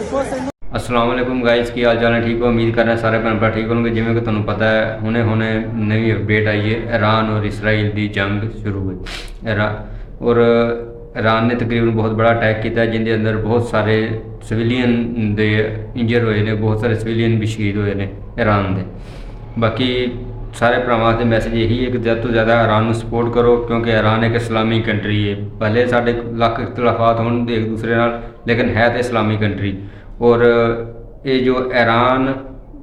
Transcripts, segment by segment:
अस्सलाम वालेकुम गाइस, की हाल चाल है? ठीक हो? उम्मीद कर रहे हैं सारे भैन भरा ठीक होंगे। जिमें कि तुहानू पता है हुणे हुणे नवी अपडेट आई है, ईरान और इसराइल की जंग शुरू हुई। और ईरान ने तकरीबन बहुत बड़ा अटैक किया जिंदे अंदर बहुत सारे सिविलियन दे इंजर होए ने, बहुत सारे सिविलियन भी शहीद होए ने ईरान दे। बाकी सारे भरावां से मैसेज यही है कि ज़्यादा तो ज़्यादा ईरान को सपोर्ट करो, क्योंकि ईरान एक इस्लामी कंट्री है। भले साढ़े लख इख्तलाफात होण एक दूसरे नाल, लेकिन है तो इस्लामी कंट्री। और ये जो ईरान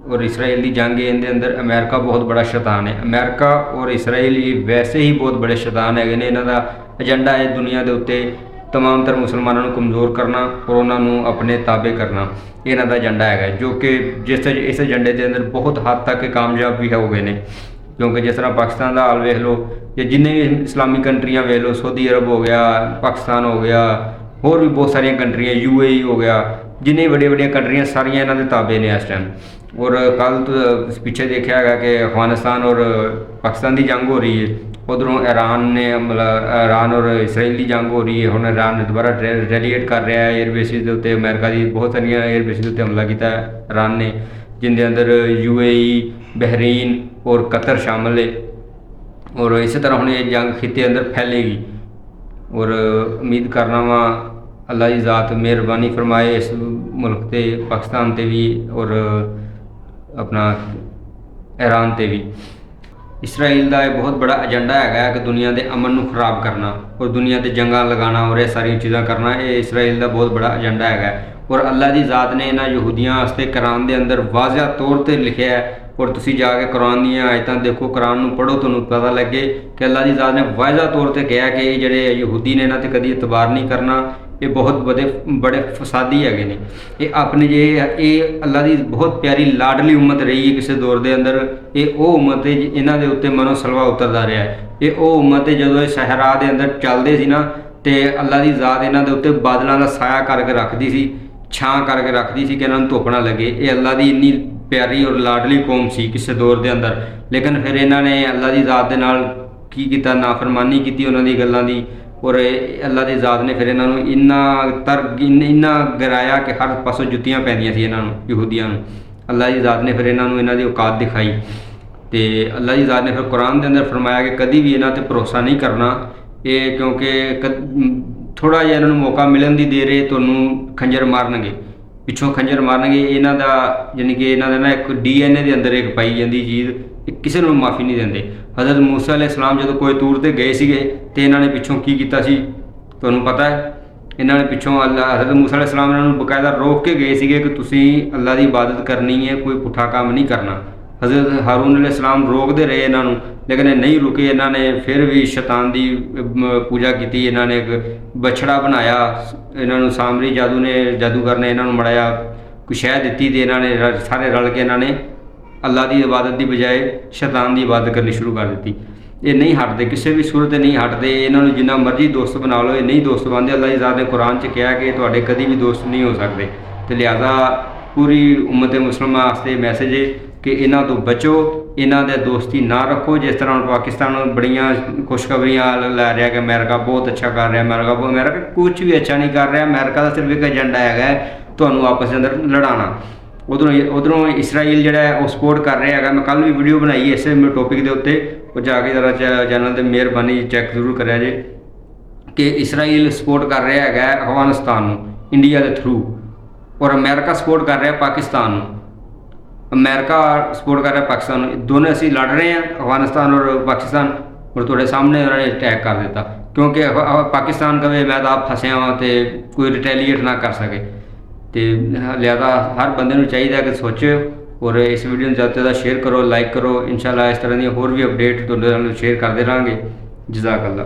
और इसराइल की जंग है, इनके अंदर अमेरिका बहुत बड़ा शैतान है। अमेरिका और इसराइल ये वैसे ही बहुत बड़े शैतान है। इन्हों का एजेंडा है दुनिया के उत्ते तमाम तर मुसलमानों को कमज़ोर करना और उन्होंने अपने ताबे करना, इन्हों का एजेंडा है। जो कि इस एजेंडे के अंदर बहुत हद तक कामयाब भी हो गए हैं। क्योंकि जिस तरह पाकिस्तान का हाल वेख लो, या जिन्हें भी इस्लामी कंट्रियाँ वेख लो, सऊदी अरब हो गया, पाकिस्तान हो गया, होर भी बहुत सारिया कंट्रियाँ, UAE हो गया, जिन्हें बड़ी बड़ी कंट्रियाँ सारिया इन्हों के ताबे ने इस टाइम। और कल तो पीछे देखा है कि अफगानिस्तान और पाकिस्तान की जंग हो रही है, उधरों ईरान ने मतलब ईरान और इसराइल की जंग हो रही है। हुण ईरान ने दोबारा रेलीएट कर रहा है एयरबेसिस के उत्ते। अमेरिका की बहुत सारिया एयरबेसिस के उत्ते हमला किया ईरान ने, जिनके अंदर UAE, बहरीन और कतर शामिल है। और इस तरह हुण ये जंग खिते अंदर फैलेगी। और उम्मीद करना वा अल्लाह की ज़ात मेहरबानी फरमाए इस मुल्क ते, पाकिस्तान ते भी और अपना ईरान ते भी। इसराइल का एक बहुत बड़ा एजेंडा है कि दुनिया के अमन को खराब करना और दुनिया से जंगा लगाना और ये सारी चीज़ा करना, ये इसराइल का बहुत बड़ा एजेंडा है। और अल्लाह की ज़ात ने इन्होंने यहूदियों वास्ते कुरान के अंदर वाज़ह तौर पर लिखा है। और तुसी जाके कुरान दी आयतां देखो, कुरान नूं पढ़ो, तुहानूं पता लगे कि अल्लाह की ज़ात ने वाज़ह तौर पर कहा कि ये जिहड़े यहूदी ने इन्हां ते कदी एतबार नहीं करना, ये बहुत बड़े फसादी है ने। ये अपने ये अल्लाह की बहुत प्यारी लाडली उम्मत रही है किसी दौर के अंदर। ये वो उम्मत है इन्हां दे उत्ते मनो सलवा उतरदा रहा है। ये वो उम्मत है जदों ये सहरा के अंदर चलते सी ना, तो अल्लाह की ज़ात इन्हां दे उत्ते बादलों का साया करके रखती सी, छां करके रखती सी कि इन्हां नूं धुप ना लगे। ये अल्लाह की इन्नी प्यारी और लाडली कौम सी किसी दौर के अंदर। लेकिन फिर इन्होंने अल्लाह की ज़ात के नाल की किया, नाफरमानी की उन्होंने गल्लां दी। और अल्लाह की ज़ात ने फिर इन्हों इन्ना गिराया कि हर पासों जुत्तियां पैंदियां सी इन्हों यहूदियों। अल्लाह की ज़ात ने फिर इन्हों इन्हां दी औकात दिखाई। तो अल्लाह की ज़ात ने फिर कुरान के अंदर फरमाया कि कभी भी इन्हां ते भरोसा नहीं करना, ये क्योंकि थोड़ा जिहा इन्होंने मौका मिलन की देर है तुहानूं खंजर मारनगे, पिछों खंजर मारनगे। इन्हां दा यानी कि इन्हां दा ना एक DNA के अंदर एक पाई जाती चीज़, किसी को माफ़ी नहीं देंगे। हज़रत मूसा अलैहिस्सलाम जो कोई तूर ते गए थे तो इन्होंने पिछों की किया सी तुहानूं पता है। इन्होंने पिछों अल्लाह हज़रत मूसा अलैहिस्सलाम इन्होंने बकायदा रोक के गए थे कि तुसीं अल्लाह की इबादत करनी है, कोई पुठा काम नहीं करना। हज़रत हारून अलैहिस्सलाम रोकते रहे इन्हों, लेकिन नहीं रुके। इन्होंने फिर भी शैतान की पूजा की। इन्होंने एक बछड़ा बनाया, इन्हों सामरी जादूगर ने इन्हों मड़ाया, कुछ शह दी, तो इन्होंने सारे रल के इन्होंने अल्लाह की इबादत की बजाय शैतान की इबादत करनी शुरू कर दी। ये नहीं हटते, किसी भी सूरत नहीं हटते। इन्होंने जिन्ना मर्जी दोस्त बना लो, ये नहीं दोस्त बनते। अल्लाह की ज़ात ने कुरान च कहा कि तुहाडे कभी भी दोस्त नहीं हो सकते। तो लिहाजा पूरी उम्मत मुसलमान वास्ते मैसेज है कि इन्हां तो बचो, इन्हां दे दोस्ती ना रखो। जिस तरह पाकिस्तान बड़ियाँ खुशखबरियाँ लै रहा कि अमेरिका बहुत अच्छा कर रहा है। अमेरिका कुछ भी अच्छा नहीं कर रहा। अमेरिका का सिर्फ एक एजेंडा है तुहानूं आपस के अंदर लड़ाना। उधरों इसराइल जो है वो सपोर्ट कर रहा है। मैं कल भी वीडियो बनाई है इस टॉपिक के उत्ते, वो जाके जरा चैनल पर मेहरबानी चैक जरूर करा जे कि इसराइल सपोर्ट कर रहा है अफगानिस्तान इंडिया के थ्रू, और अमेरिका सपोर्ट कर रहा है पाकिस्तान। अमेरिका सपोर्ट कर रहा है पाकिस्तान, दोनों असीं लड़ रहे हैं अफगानिस्तान और पाकिस्तान। और तुहाडे सामने उन्होंने अटैक कर दिता, क्योंकि पाकिस्तान कहे मैं तो आप फसिया वा तो कोई रिटेलीएट ना कर सके। तो लिहाजा हर बंदे को चाहिए कि सोचो और इस वीडियो में ज़्यादा से ज़्यादा शेयर करो, लाइक करो। इंशाल्लाह इस तरह की होर भी अपडेट तुहाडे नाल शेयर करते रहेंगे। जज़ाकल्लाह।